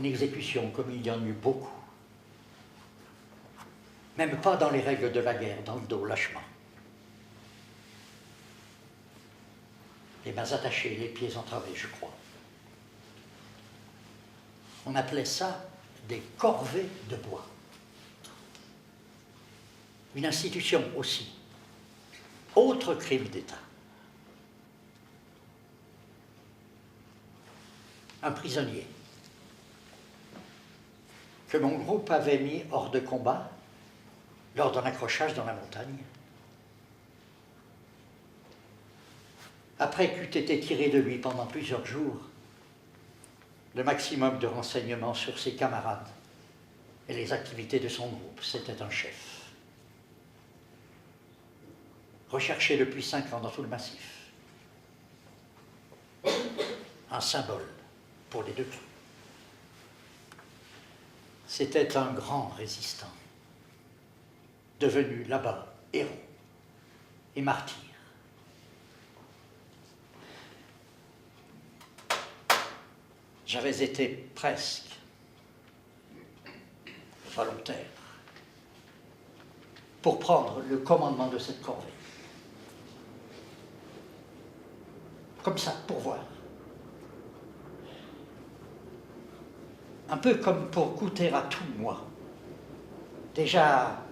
une exécution comme il y en eut beaucoup. Même pas dans les règles de la guerre, dans le dos, lâchement. Les mains attachées, les pieds entravés, je crois. On appelait ça des corvées de bois. Une institution aussi. Autre crime d'État. Un prisonnier que mon groupe avait mis hors de combat lors d'un accrochage dans la montagne. Après qu'eût été tiré de lui pendant plusieurs jours le maximum de renseignements sur ses camarades et les activités de son groupe, c'était un chef. Recherché depuis 5 ans dans tout le massif. Un symbole pour les deux camps. C'était un grand résistant, devenu là-bas héros et martyr. J'avais été presque volontaire pour prendre le commandement de cette corvée. Comme ça, pour voir. Un peu comme pour goûter à tout, moi. Déjà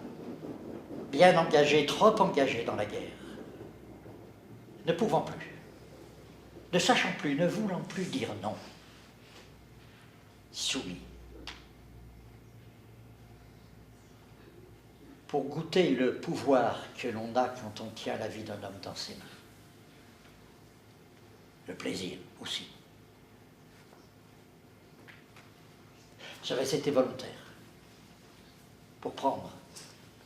bien engagé, trop engagé dans la guerre. Ne pouvant plus, ne sachant plus, ne voulant plus dire non. Soumis. Pour goûter le pouvoir que l'on a quand on tient la vie d'un homme dans ses mains. Le plaisir aussi. J'avais été volontaire pour prendre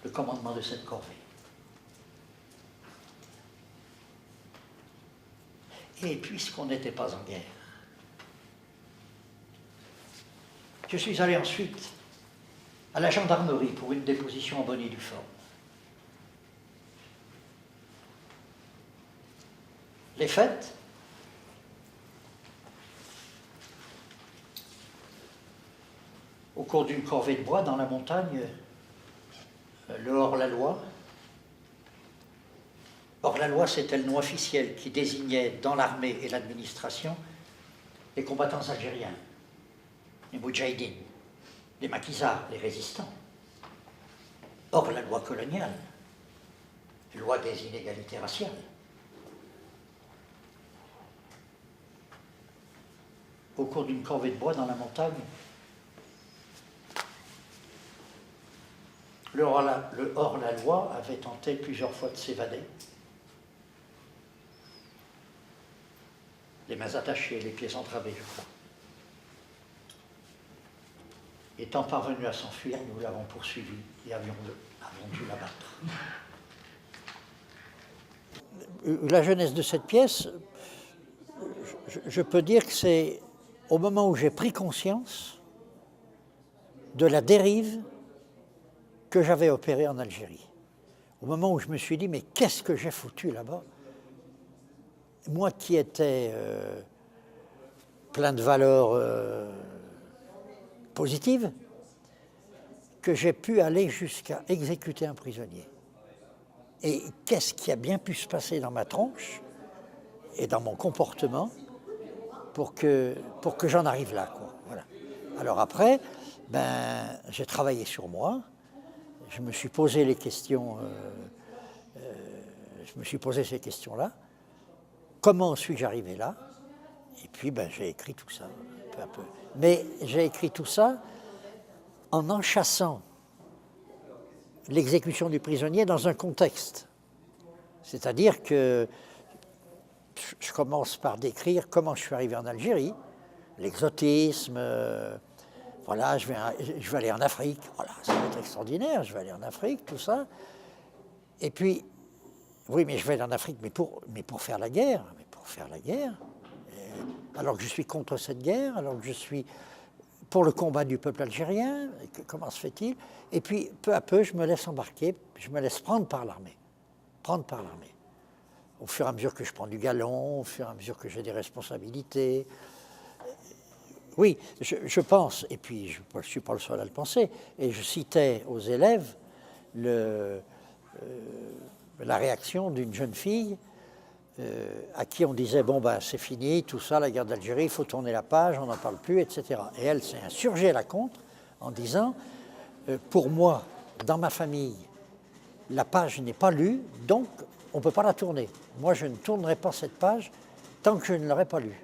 le commandement de cette corvée. Et puisqu'on n'était pas en guerre, je suis allé ensuite à la gendarmerie pour une déposition en bonne et due forme. Les faits, au cours d'une corvée de bois dans la montagne, le hors-la-loi. Hors-la-loi, c'était le nom officiel qui désignait dans l'armée et l'administration les combattants algériens, les moudjahidines, les maquisards, les résistants. Hors-la-loi coloniale, loi des inégalités raciales. Au cours d'une corvée de bois dans la montagne, le hors-la-loi avait tenté plusieurs fois de s'évader. Les mains attachées, les pieds entravés, je crois. Étant parvenu à s'enfuir, nous l'avons poursuivi et avons dû l'abattre. La jeunesse de cette pièce, je peux dire que c'est au moment où j'ai pris conscience de la dérive que j'avais opérée en Algérie. Au moment où je me suis dit, mais qu'est-ce que j'ai foutu là-bas? Moi qui étais plein de valeurs positives, que j'ai pu aller jusqu'à exécuter un prisonnier. Et qu'est-ce qui a bien pu se passer dans ma tronche et dans mon comportement pour que j'en arrive là, quoi. Voilà. Alors après, j'ai travaillé sur moi. Je me suis posé les questions, je me suis posé ces questions-là. Comment suis-je arrivé là? Et puis j'ai écrit tout ça, peu à peu. Mais j'ai écrit tout ça en enchâssant l'exécution du prisonnier dans un contexte. C'est-à-dire que je commence par décrire comment je suis arrivé en Algérie, l'exotisme, voilà, je vais aller en Afrique, voilà, ça va être extraordinaire, je vais aller en Afrique, tout ça. Et puis, oui, mais je vais aller en Afrique, mais pour faire la guerre, alors que je suis contre cette guerre, alors que je suis pour le combat du peuple algérien, comment se fait-il? Et puis, peu à peu, je me laisse embarquer, je me laisse prendre par l'armée. Au fur et à mesure que je prends du galon, au fur et à mesure que j'ai des responsabilités, Oui, je pense, et puis je ne suis pas le seul à le penser, et je citais aux élèves la réaction d'une jeune fille à qui on disait « bon ben c'est fini, tout ça, la guerre d'Algérie, il faut tourner la page, on n'en parle plus, etc. » Et elle s'est insurgée à la contre en disant « pour moi, dans ma famille, la page n'est pas lue, donc on ne peut pas la tourner. Moi, je ne tournerai pas cette page tant que je ne l'aurai pas lue. »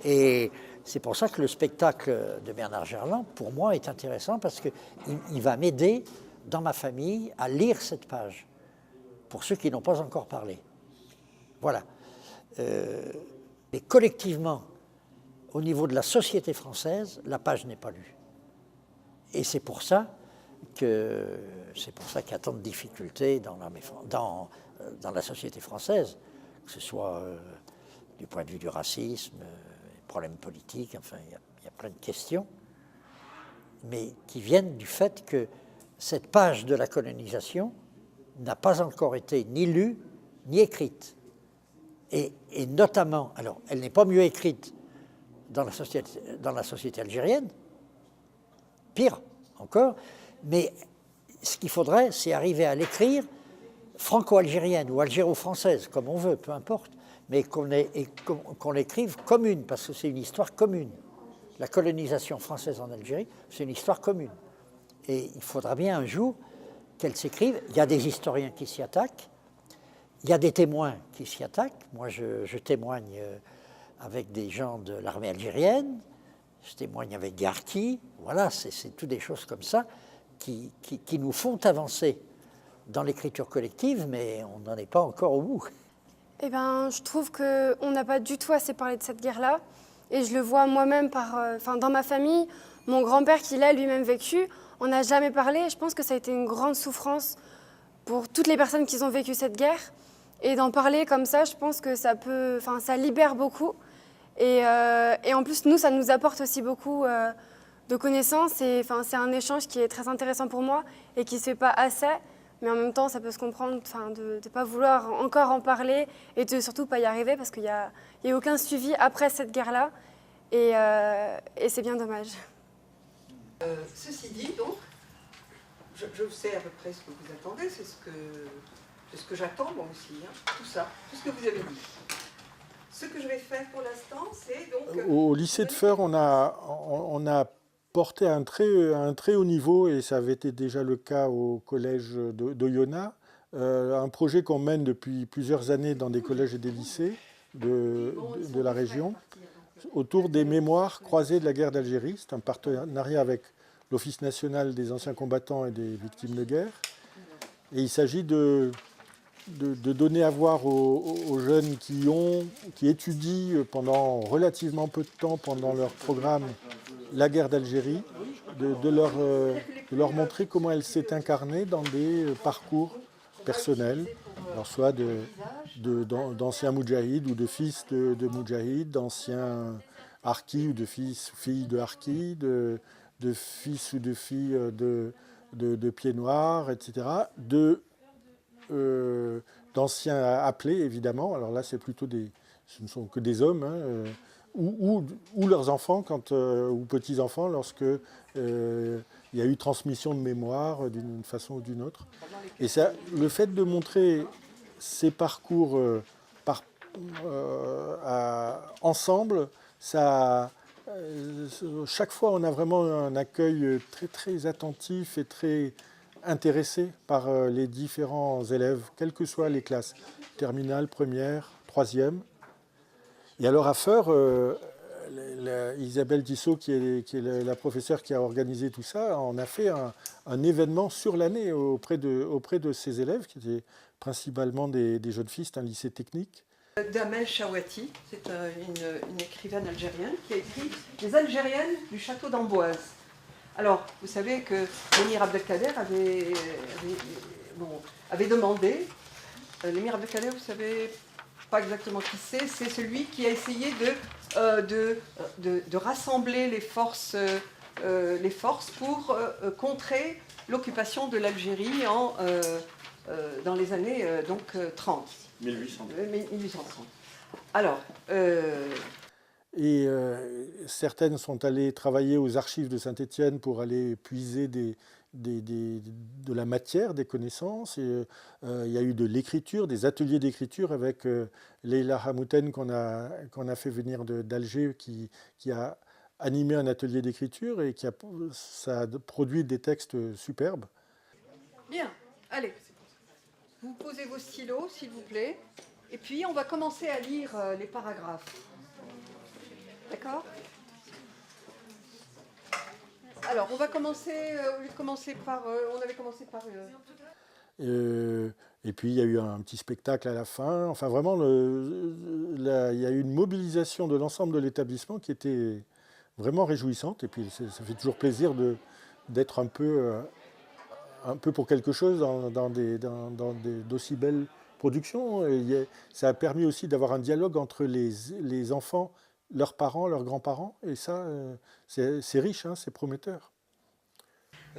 Et c'est pour ça que le spectacle de Bernard Gerland, pour moi, est intéressant parce qu'il va m'aider, dans ma famille, à lire cette page, pour ceux qui n'ont pas encore parlé. Voilà. Et collectivement, au niveau de la société française, la page n'est pas lue. Et c'est pour ça qu'il y a tant de difficultés dans la société française, que ce soit du point de vue du racisme, problèmes politiques, enfin, il y a plein de questions, mais qui viennent du fait que cette page de la colonisation n'a pas encore été ni lue ni écrite. Et notamment, alors, elle n'est pas mieux écrite dans la société algérienne, pire encore, mais ce qu'il faudrait, c'est arriver à l'écrire franco-algérienne ou algéro-française, comme on veut, peu importe, mais qu'on l'écrive commune, parce que c'est une histoire commune. La colonisation française en Algérie, c'est une histoire commune. Et il faudra bien un jour qu'elle s'écrive. Il y a des historiens qui s'y attaquent, il y a des témoins qui s'y attaquent. Moi, je témoigne avec des gens de l'armée algérienne, je témoigne avec des harkis. Voilà, c'est toutes des choses comme ça qui nous font avancer dans l'écriture collective, mais on n'en est pas encore au bout. Eh ben, je trouve qu'on n'a pas du tout assez parlé de cette guerre-là. Et je le vois moi-même dans ma famille. Mon grand-père qui l'a lui-même vécu, on n'a jamais parlé. Je pense que ça a été une grande souffrance pour toutes les personnes qui ont vécu cette guerre. Et d'en parler comme ça, je pense que ça libère beaucoup. Et en plus, nous, ça nous apporte aussi beaucoup de connaissances. Et c'est un échange qui est très intéressant pour moi et qui ne se fait pas assez. Mais en même temps, ça peut se comprendre de ne pas vouloir encore en parler et de surtout pas y arriver parce qu'il n'y a aucun suivi après cette guerre-là. Et c'est bien dommage. Ceci dit, donc, je sais à peu près ce que vous attendez, c'est ce que j'attends moi aussi, hein, tout ça, tout ce que vous avez dit. Ce que je vais faire pour l'instant, c'est donc... Au lycée de Feurs, on a porté à un très haut niveau, et ça avait été déjà le cas au collège d'Oyonnax, un projet qu'on mène depuis plusieurs années dans des collèges et des lycées de la région, autour des mémoires croisées de la guerre d'Algérie. C'est un partenariat avec l'Office national des anciens combattants et des victimes de guerre. Et il s'agit de donner à voir aux jeunes qui étudient pendant relativement peu de temps, pendant leur programme, la guerre d'Algérie, de leur montrer comment elle s'est incarnée dans des parcours personnels, alors soit d'anciens moudjahids ou de fils de moudjahids, d'anciens harkis ou de filles de harkis, de fils ou de filles de pieds noirs, etc., d'anciens appelés, évidemment. Alors là, ce ne sont que des hommes, hein, ou leurs enfants, ou petits-enfants, lorsque il y a eu transmission de mémoire d'une façon ou d'une autre. Et ça, le fait de montrer ces parcours ensemble, chaque fois, on a vraiment un accueil très, très attentif et très intéressé par les différents élèves, quelles que soient les classes, terminale, première, troisième. Et alors à Feurs, Isabelle Tissot, qui est la professeure qui a organisé tout ça, on a fait un événement sur l'année auprès de ces élèves, qui étaient principalement des jeunes filles, c'est un lycée technique. Damel Chawati, c'est une écrivaine algérienne qui a écrit « Les Algériennes du château d'Amboise ». Alors, vous savez que l'émir Abdelkader avait demandé, l'émir Abdelkader, vous savez pas exactement qui c'est celui qui a essayé de rassembler les forces pour contrer l'occupation de l'Algérie dans les années 30. 1830. 1830. Alors, Et certaines sont allées travailler aux archives de Saint-Étienne pour aller puiser de la matière, des connaissances. Et, il y a eu de l'écriture, des ateliers d'écriture avec Leila Hamouten qu'on a fait venir d'Alger, qui a animé un atelier d'écriture et ça a produit des textes superbes. Bien, allez. Vous posez vos stylos, s'il vous plaît. Et puis, on va commencer à lire les paragraphes. D'accord? Alors, on va commencer, au lieu de commencer par... on avait commencé par... Et puis il y a eu un petit spectacle à la fin. Enfin vraiment, il y a eu une mobilisation de l'ensemble de l'établissement qui était vraiment réjouissante. Et puis ça fait toujours plaisir d'être un peu pour quelque chose dans d'aussi belles productions. Et ça a permis aussi d'avoir un dialogue entre les enfants, leurs parents, leurs grands-parents. Et ça, c'est riche, hein, c'est prometteur.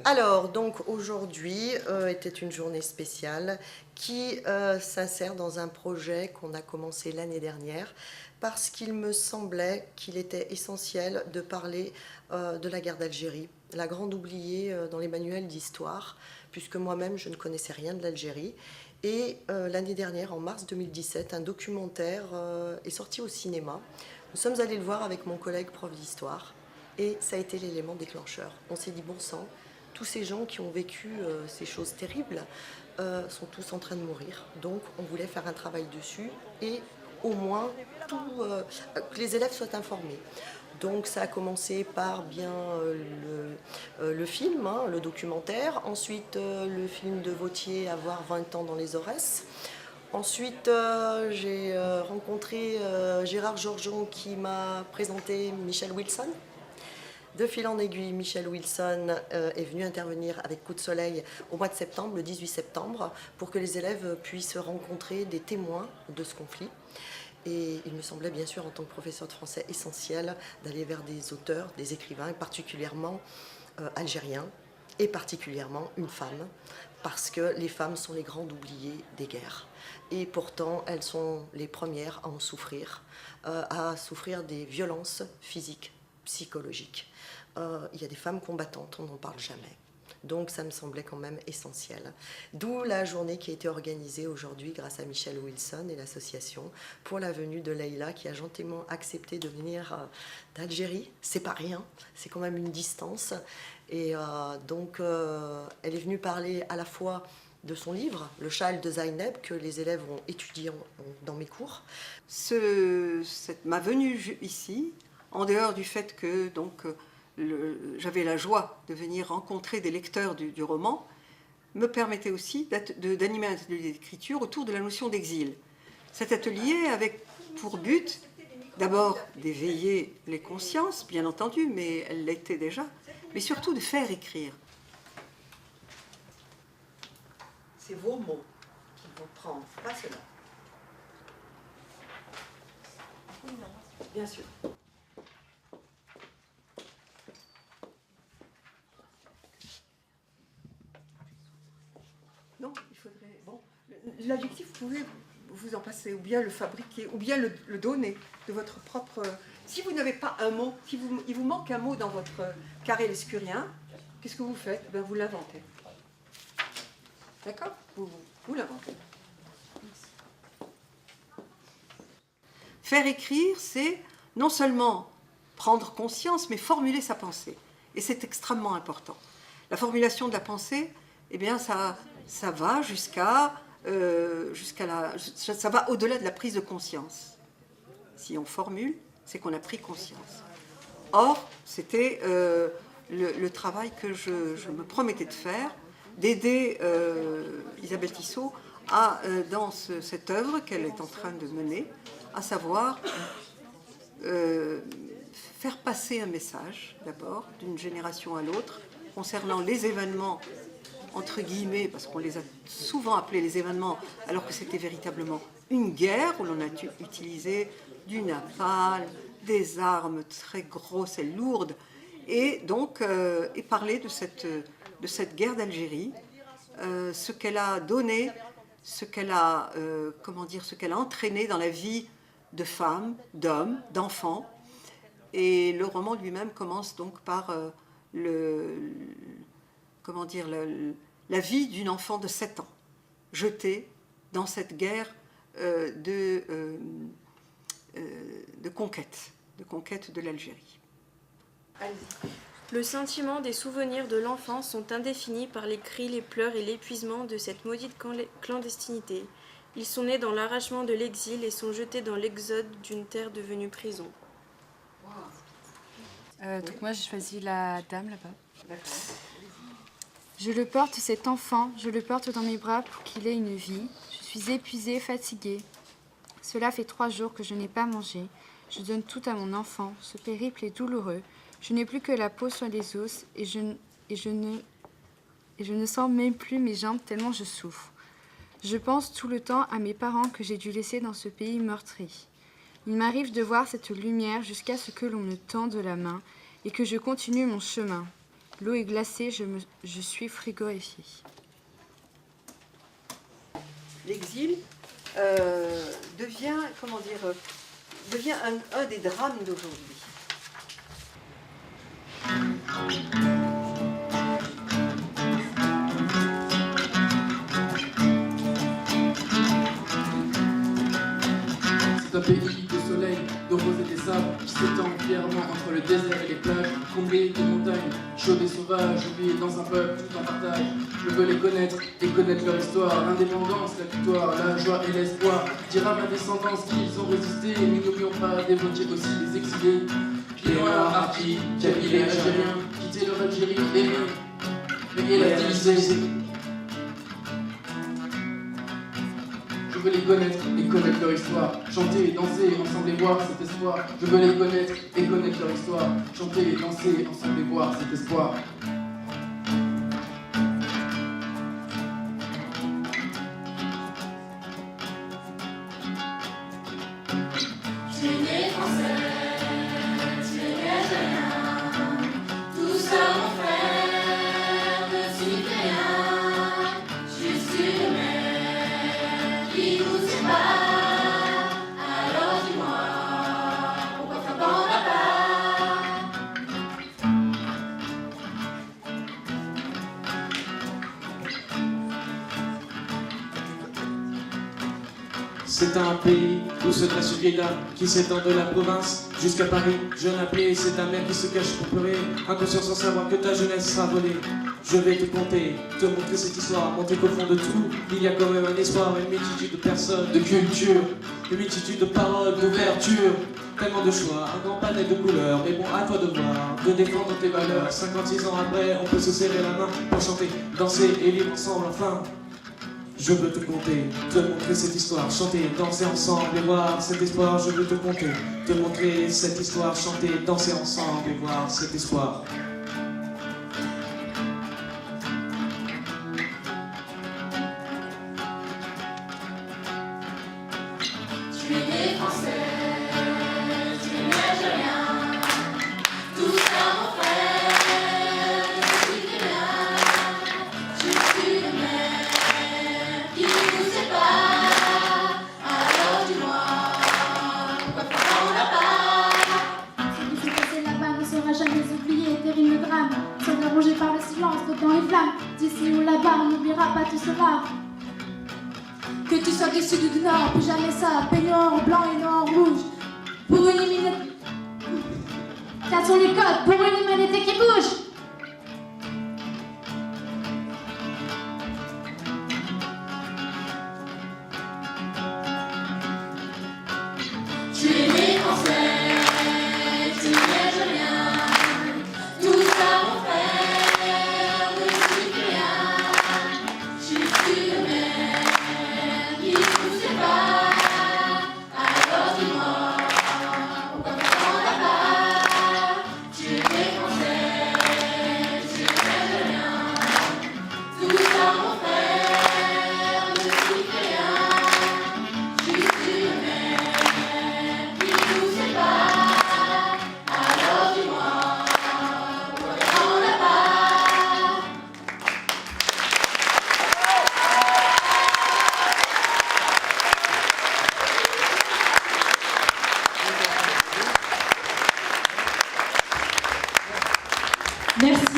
Alors, donc aujourd'hui était une journée spéciale qui s'insère dans un projet qu'on a commencé l'année dernière parce qu'il me semblait qu'il était essentiel de parler de la guerre d'Algérie, la grande oubliée dans les manuels d'histoire, puisque moi-même je ne connaissais rien de l'Algérie. Et l'année dernière, en mars 2017, un documentaire est sorti au cinéma. Nous sommes allés le voir avec mon collègue prof d'histoire et ça a été l'élément déclencheur. On s'est dit, bon sang, tous ces gens qui ont vécu ces choses terribles sont tous en train de mourir. Donc on voulait faire un travail dessus et au moins que les élèves soient informés. Donc ça a commencé par bien le film, hein, le documentaire. Ensuite le film de Vautier, Avoir 20 ans dans les Aurès. Ensuite, j'ai rencontré Gérard Georgeon qui m'a présenté Michel Wilson. De fil en aiguille, Michel Wilson est venu intervenir avec Coup de Soleil au mois de septembre, le 18 septembre, pour que les élèves puissent rencontrer des témoins de ce conflit. Et il me semblait bien sûr, en tant que professeur de français, essentiel d'aller vers des auteurs, des écrivains, et particulièrement algériens, et particulièrement une femme, parce que les femmes sont les grandes oubliées des guerres. Et pourtant, elles sont les premières à en souffrir, des violences physiques, psychologiques. Il y a des femmes combattantes, on n'en parle jamais. Donc ça me semblait quand même essentiel. D'où la journée qui a été organisée aujourd'hui grâce à Michel Wilson et l'association pour la venue de Leila qui a gentiment accepté de venir d'Algérie. C'est pas rien, c'est quand même une distance. Et donc elle est venue parler à la fois de son livre, Le Châle de Zaineb, que les élèves ont étudié dans mes cours. Ma venue ici, en dehors du fait que j'avais la joie de venir rencontrer des lecteurs du roman, me permettait aussi d'animer un atelier d'écriture autour de la notion d'exil. Cet atelier avait pour but d'abord d'éveiller les consciences, bien entendu, mais elle l'était déjà, mais surtout de faire écrire. C'est vos mots qu'il faut prendre, pas cela. Bien sûr. Non, il faudrait... Bon, l'adjectif, vous pouvez vous en passer, ou bien le fabriquer, ou bien le donner de votre propre... Si vous n'avez pas un mot, il vous manque un mot dans votre carré lescurien, qu'est-ce que vous faites? Ben, vous l'inventez. D'accord? Vous l'inventez. Faire écrire, c'est non seulement prendre conscience, mais formuler sa pensée. Et c'est extrêmement important. La formulation de la pensée, eh bien, ça va ça va au-delà de la prise de conscience. Si on formule, c'est qu'on a pris conscience. Or, c'était le travail que je me promettais de faire, d'aider Isabelle Tissot dans cette œuvre qu'elle est en train de mener, à savoir faire passer un message, d'abord, d'une génération à l'autre, concernant les événements, entre guillemets, parce qu'on les a souvent appelés les événements, alors que c'était véritablement une guerre où l'on a utilisé du napalm, des armes très grosses et lourdes, et donc et parler de cette guerre d'Algérie, ce qu'elle a donné, ce qu'elle a entraîné dans la vie de femmes, d'hommes, d'enfants, Et le roman lui-même commence donc par la vie d'une enfant de 7 ans, jetée dans cette guerre de conquête de l'Algérie. Allez-y. Le sentiment des souvenirs de l'enfance sont indéfinis par les cris, les pleurs et l'épuisement de cette maudite clandestinité. Ils sont nés dans l'arrachement de l'exil et sont jetés dans l'exode d'une terre devenue prison. Donc moi j'ai choisi la dame là-bas. D'accord. Je le porte cet enfant, je le porte dans mes bras pour qu'il ait une vie. Je suis épuisée, fatiguée. Cela fait 3 jours que je n'ai pas mangé. Je donne tout à mon enfant. Ce périple est douloureux. Je n'ai plus que la peau sur les os et je ne sens même plus mes jambes tellement je souffre. Je pense tout le temps à mes parents que j'ai dû laisser dans ce pays meurtri. Il m'arrive de voir cette lumière jusqu'à ce que l'on me tende la main et que je continue mon chemin. L'eau est glacée, je suis frigorifiée. L'exil devient un des drames d'aujourd'hui. C'est un pays de soleil, de roses et des sables qui s'étend fièrement entre le désert et les plages, comblé de montagnes, chaudes et sauvages, oubliées dans un peuple tout en partage. Je veux les connaître et connaître leur histoire, l'indépendance, la victoire, la joie et l'espoir. Dire à ma descendance qu'ils ont résisté, mais n'oublions pas d'évoquer aussi les exilés. Pieds noirs, harkis, kabyles et algériens, quitter leur Algérie aimée, et la diviser. Je veux les connaître et connaître leur histoire, chanter et danser ensemble et voir cet espoir. Je veux les connaître et connaître leur histoire, chanter et danser ensemble et voir cet espoir. Tu es né français, tu es né algérien, tout ça mon frère, ne signifie rien, juste une mer qui nous sépare. Alors dis-moi, pourquoi frappant la part? C'est un pays où se dresse une vieille dame qui s'étend de la province jusqu'à Paris. Jeune appelé, c'est ta mère qui se cache pour pleurer, inconscient sans savoir que ta jeunesse sera volée. Je vais te conter, te montrer cette histoire, montrer qu'au fond de tout, il y a quand même un espoir, une multitude de personnes, de cultures, une multitude de paroles, d'ouverture, tellement de choix, un grand panel de couleurs, mais bon, à toi de voir, de défendre tes valeurs. 56 ans après, on peut se serrer la main pour chanter, danser et vivre ensemble enfin. Je veux te conter, te montrer cette histoire, chanter, danser ensemble et voir cet espoir. Je veux te conter, te montrer cette histoire, chanter, danser ensemble et voir cet espoir. Tu es né français, tu es né algérien, tout ça mon frère, ne signifie rien, juste une mer qui nous sépare. Alors dis-moi, pourquoi prendre la part? Ce qui s'est passé là-bas ne sera jamais oublié, terrible drame, sera rongé par le silence de temps et flamme. D'ici ou là-bas, on n'oubliera pas tout cela. Que tu sois du sud ou du nord, plus jamais ça, peignoir en blanc et noir en rouge. Pour une humanité. Quels sont les codes pour une humanité qui bouge? Tu es né français, tu es né algérien, tout ça mon frère, ne signifie rien, juste une mer qui nous sépare. Alors dis-moi, pourquoi prendre la part? Tu es né français, Merci.